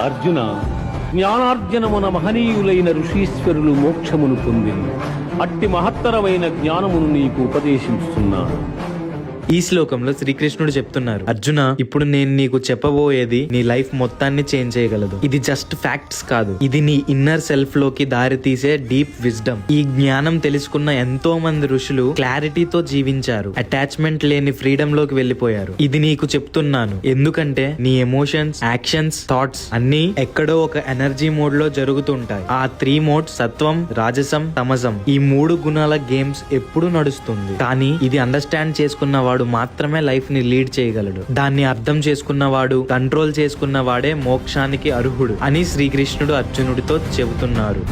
అర్జున, జ్ఞానార్జనమున మహనీయులైన ఋషీశ్వరులు మోక్షమును పొందిరి. అట్టి మహత్తరమైన జ్ఞానమును నీకు ఉపదేశిస్తున్నాను. ఈ శ్లోకంలో శ్రీకృష్ణుడు చెప్తున్నారు, అర్జున, ఇప్పుడు నేను నీకు చెప్పబోయేది నీ లైఫ్ మొత్తాన్ని చేంజ్ చేయగలదు. ఇది జస్ట్ ఫ్యాక్ట్స్ కాదు, ఇది నీ ఇన్నర్ సెల్ఫ్ లోకి దారి తీసే డీప్ విజ్డమ్. ఈ జ్ఞానం తెలుసుకున్న ఎంతో మంది ఋషులు క్లారిటీతో జీవించారు, అటాచ్మెంట్ లేని ఫ్రీడమ్ లోకి వెళ్ళిపోయారు. ఇది నీకు చెప్తున్నాను ఎందుకంటే నీ ఎమోషన్స్, యాక్షన్స్, థాట్స్ అన్ని ఎక్కడో ఒక ఎనర్జీ మోడ్ లో జరుగుతుంటాయి. ఆ 3 మోడ్స్ సత్వం, రాజసం, తమసం, ఈ 3 గుణాల గేమ్స్ ఎప్పుడు నడుస్తుంది. కానీ ఇది అండర్స్టాండ్ చేసుకున్నవాడు మాత్రమే లైఫ్ ని లీడ్ చేయగలడు. దాన్ని అర్థం చేసుకున్నవాడు, కంట్రోల్ చేసుకున్నవాడే మోక్షానికి అర్హుడు అని శ్రీకృష్ణుడు అర్జునుడితో చెబుతున్నారు.